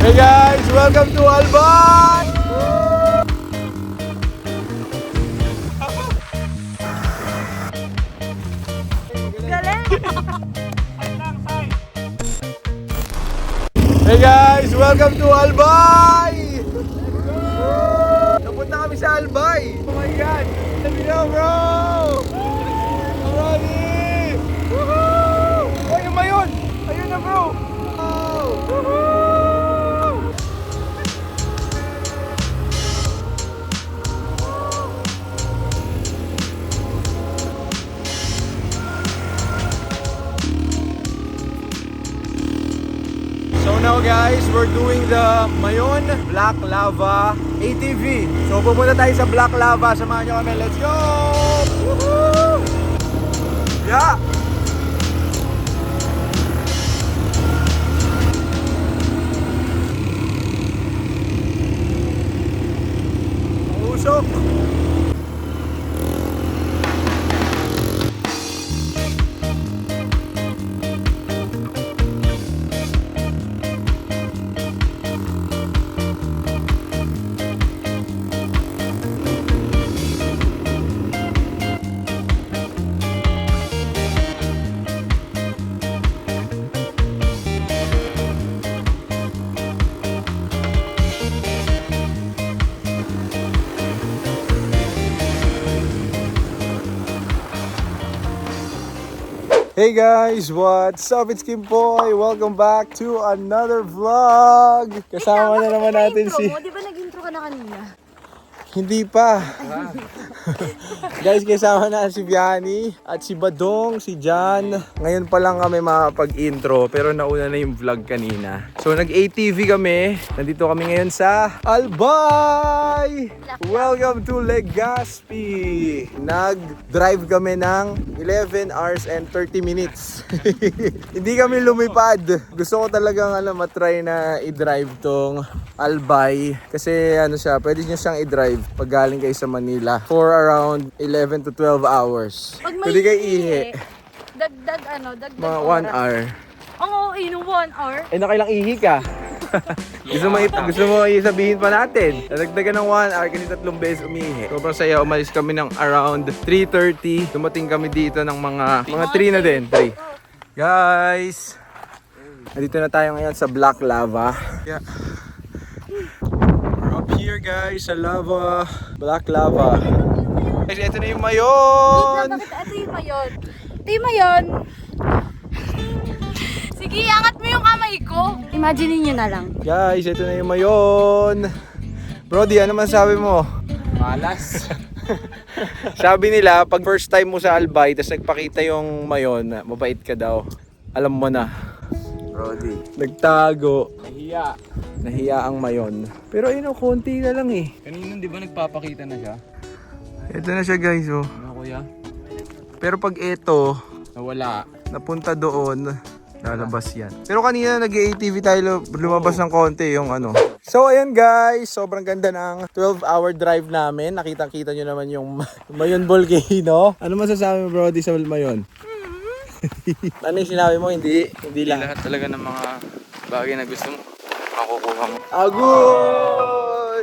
Hey guys, welcome to Albay! Hey guys, welcome to Albay! Napunta kami sa Albay! Oh my God! Let me go, bro! Alrighty! Woohoo! Oh, yun ba yun? Ayun na, bro! Woohoo! So now guys, we're doing the Mayon Black Lava ATV. So pupunta tayo sa Black Lava, samahan nyo kami, let's go! Woohoo! Yeah! Usok! Hey guys, what's up? It's Kim Boy. Welcome back to another vlog. Kasama na naman natin si... Di ba nag-intro ka na kanina? Hindi pa. Guys, kasama na si Vianney at si Badong, si Jan. Ngayon pa lang kami makapag-intro pero nauna na yung vlog kanina. So nag-ATV kami. Nandito kami ngayon sa Albay! Welcome to Legazpi! Nag-drive kami ng 11 hours and 30 minutes. Hindi kami lumipad. Gusto ko talagang matry na i-drive tong Albay. Kasi pwede nyo siyang i-drive pag galing kayo sa Manila for around 11 to 12 hours. Pag may Pwede kayo ihi. Dagdag Mga 1 hour. Oo, inom 1 hour. Eh, nakailang ihi ka? gusto mo isabihin pa natin. Nadagdagan ng 1 hour kasi 3 beses umihi. Sobrang saya. Umalis kami ng around 3:30. Dumating kami dito ng mga 3 na din. 3. Guys! Nandito na tayo ngayon sa Black Lava. Yeah. We're up here guys sa lava. Black Lava. Guys, ito na yung Mayon! Ito yung Mayon. Ito yung Mayon. Sige, angat mo yung kamay ko. Imagine niyo na lang. Guys, ito na yung Mayon. Brody, ano man sabi mo? Malas. Sabi nila, pag first time mo sa Albay, tapos nagpakita yung Mayon, mabait ka daw. Alam mo na. Brody. Nagtago. Nahiya ang Mayon. Pero ayun, konti na lang eh. Kanina di ba nagpapakita na siya? Ito na siya guys, oh. Ano kuya? Pero pag ito, Nawala. napunta doon, lalabas yan. Pero kanina nag-ATV tayo, lumabas ng konti yung ano. So ayun guys, sobrang ganda ng 12-hour drive namin. Nakita-kita nyo naman yung Mayon Volcano. Ano masasabi mo Brody sa Mayon? Ano yung sinabi mo? Hindi lang. Lahat talaga ng mga bagay na gusto mo, makukuha mo. Agoy!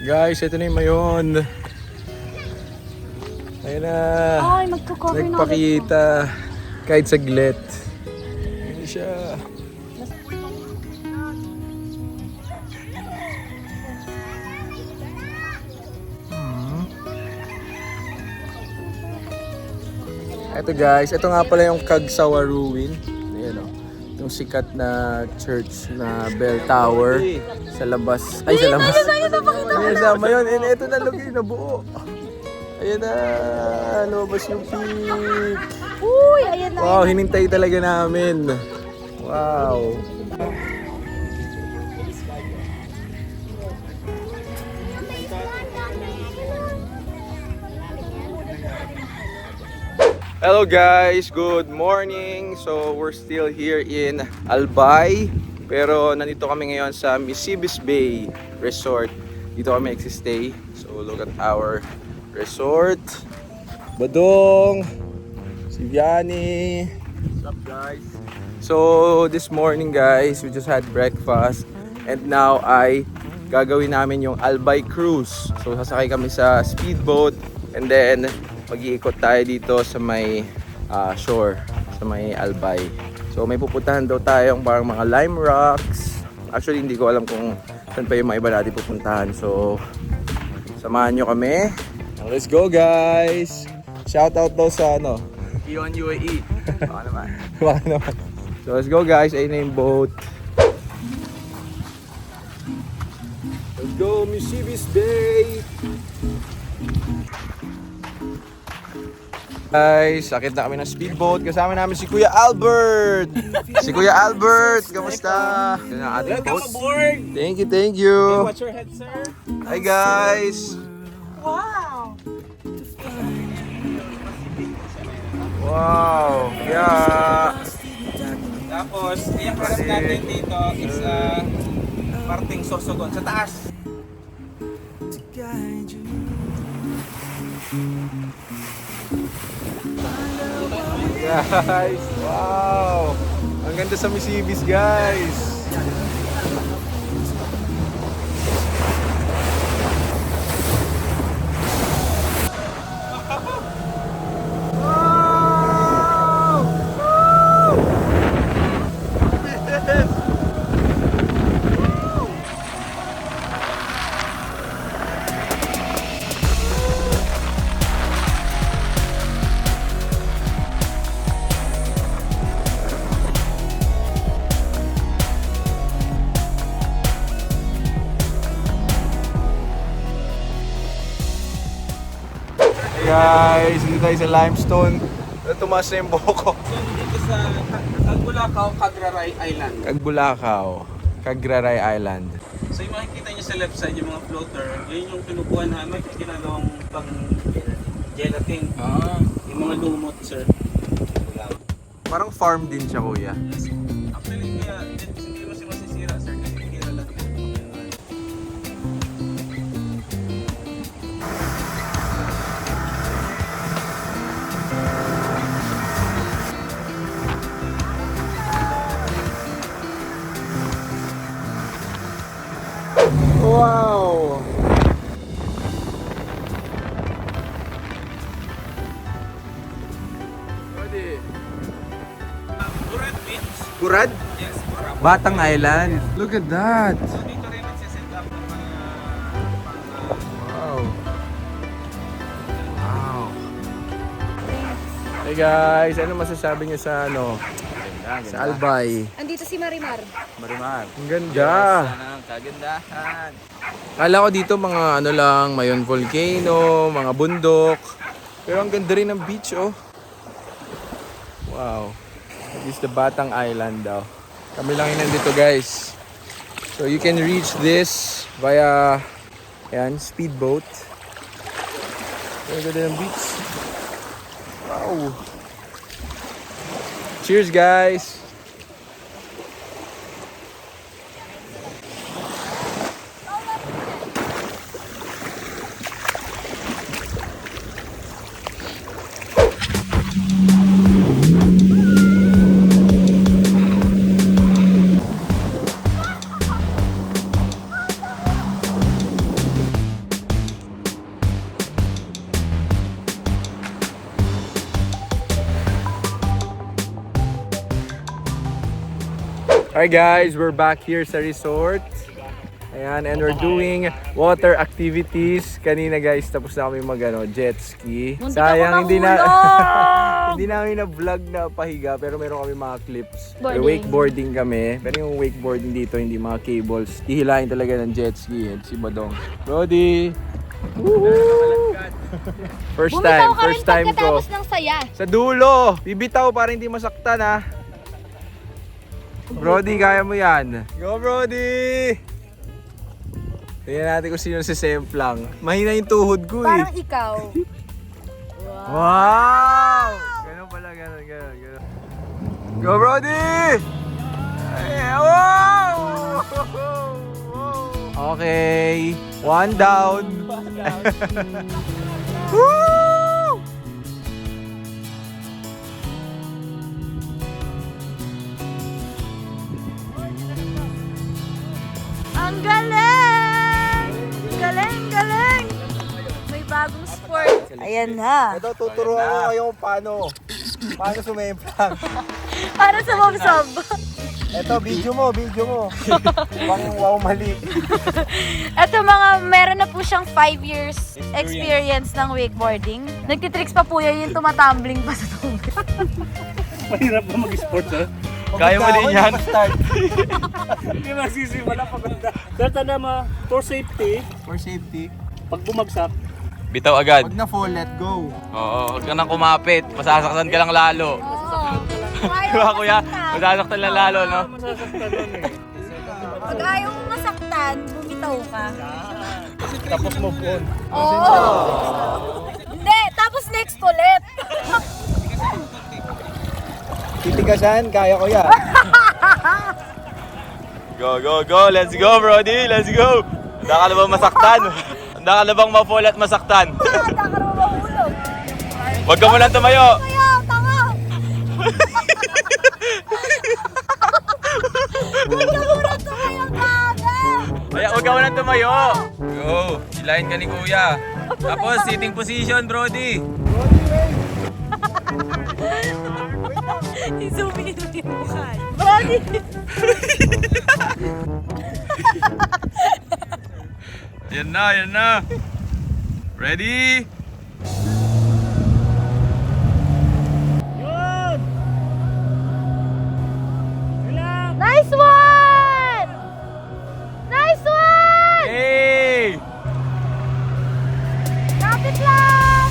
Guys, ito na yung Mayon. Ayun na. Ay, magko-cover na ulit. Nagpakita kahit saglit. Ayun siya. Ito guys, ito nga pala yung Kagsawa Ruin. Ayan o. Yung sikat na church na bell tower sa labas. Ay, sa labas. Ayan sa Mayon. And ito na lagi na buo. Ayan na. Lumabas yung peak. Uy, ayan na. Wow, hinintay talaga namin. Wow. Hello guys, good morning. So we're still here in Albay, pero nandito kami ngayon sa Misibis Bay Resort. Dito kami exi-stay. So look at our resort. Badong, si Vianney. What's up guys? So, this morning guys, we just had breakfast. And now ay gagawin namin yung Albay Cruise. So, sasakay kami sa speedboat. And then, mag-iikot tayo dito sa may shore, sa may Albay. So, may pupuntahan daw tayong parang mga lime rocks. Actually, hindi ko alam kung saan pa yung mga iba natin pupuntahan. So, samahan nyo kami. Let's go guys! Shoutout daw sa Ion UAE. Baka naman. Baka naman. So let's go guys, ayun na yung boat. Let's go Misibis Bay! Guys, sakit na kami ng speedboat. Kasama namin si Kuya Albert! Si Kuya Albert, kamusta? Yun ang ating boat. Aboard! Thank you, thank you! Watch your head, sir. Hi guys! Wow! Yeah! Tapos, yung harap natin dito is parting Sorsogon sa taas. Guys! Wow! Ang ganda sa Misibis guys! Guys, dito tayo sa limestone. Tumaas na yung buhok ko. So, dito sa Cagbulacao, Cagraray Island. Cagraray Island. So, yung makikita nyo sa left side, yung mga floater, yun yung kinukuha namin yung ginagawang pang gelatin. Yung mga lumot, sir. Parang farm din siya, kuya. Actually, hindi mo siya masisira, sir. Kasi hira lang. Wow! Burad Beach. Gurad? Yes, Burad. Batang Island. Look at that! So, dito rin nagsiset up ng mga Wow! Wow! Hey guys, ano masasabi niyo sa sa Albay? Andito si Marimar. Marimar. Ang ganda! Ang kagandahan. Kala ko dito mga lang, mayon volcano, mga bundok. Pero ang ganda rin ng beach, oh. Wow. This is the Batang Island daw. Kami lang yun nandito, guys. So you can reach this via speedboat. Ang ganda ng beach. Wow. Cheers, guys. Alright guys, we're back here sa resort. Ayan, and we're doing water activities. Kanina guys, tapos na kami jet ski. Muntik Sayang ako hindi na mahulog! hindi namin na vlog na pahiga, pero meron kami mga clips. Boarding. Wakeboarding kami. Pero yung wakeboarding dito, hindi mga cables. Hihilahin talaga ng jet ski. Si Badong. Brody! Woo! First Bumitaw ka rin time ko. pagkatapos ng saya. Sa dulo! Bibitaw para hindi masaktan ha. Brody, kaya mo yan. Go Brody! Tingnan natin kung sino si Semplang. Mahina yung tuhod ko eh. Parang ikaw. Wow! Ganun pala, ganun. Go Brody! Ay, wow! Okay. One down. Woo! Ang galing! Galing, galing! May bagong sport. Ayan na. Ito, tuturuan ko kayo kung paano sumemplang. Para sa momsob. Ito, video mo. Pang wow mali. Ito meron na po siyang 5 years experience ng wakeboarding. Nagtitricks pa po yan yung tumatumbling pa sa tubig. Mahirap ba mag-sports, ha? Kaya mo din yan. Hindi magsisimula paganda. Pero tanda mo, for safety, For safety. pag bumagsak, Bitaw agad. Pag na fall, let go. Oo, huwag ka nang kumapit. Masasaktan ka lang lalo. Diba kuya? Masasaktan lang lalo, no? masasaktan nun eh. Pag ayaw mo masaktan, bumitaw ka. Tapos move on. Oo. Hindi, tapos next ulit. Titigasan, kaya ko yan. Go! Let's go, Brody! Let's go! Handa ka na bang masaktan? Handa ka na bang ma-fall at masaktan? Handa ka rin mahulog. Huwag ka mo lang tumayo! Kaya, tanga! Huwag ka muna tumayo, gaga! Kaya huwag ka mo lang tumayo! Go! Hilahin ka ni kuya. Tapos, sitting position, Brody! I-zoom in mo yung mukha. Brody! Yan na! Ready? Yun! Relax! Nice one! Nice one! Hey! Kapit lang!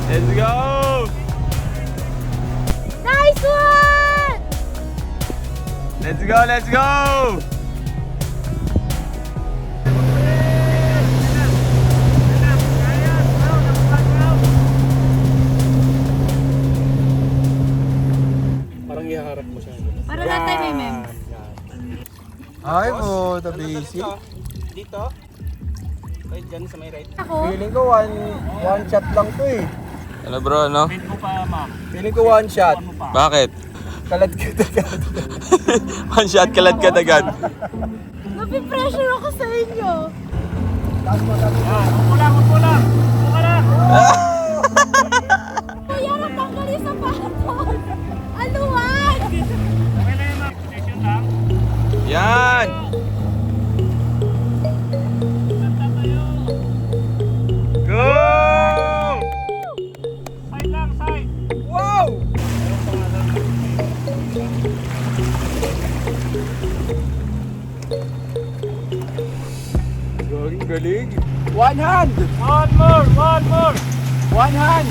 Let's go! Nice one! Let's go! Parang ihaharap mo siya. Para lahat tayo may mem. Ay po, the basic. Dito. Right dyan sa may right. Ako? Feeling ko one shot lang to eh. Ano bro, no? Bend mo pa, ma'am. Feeling ko one shot. Ano pa? Bakit? Kalad ka agad. One shot, kalad ka agad. Napipressure ako sa inyo. Upo lang! Upo ka lang! Kuya, natanggal yung sapatos. Aluwag! Okay na yun, ma'am. Position lang. Yan! Go! Side lang, side. Wow! Galing. One hand! One more! One hand!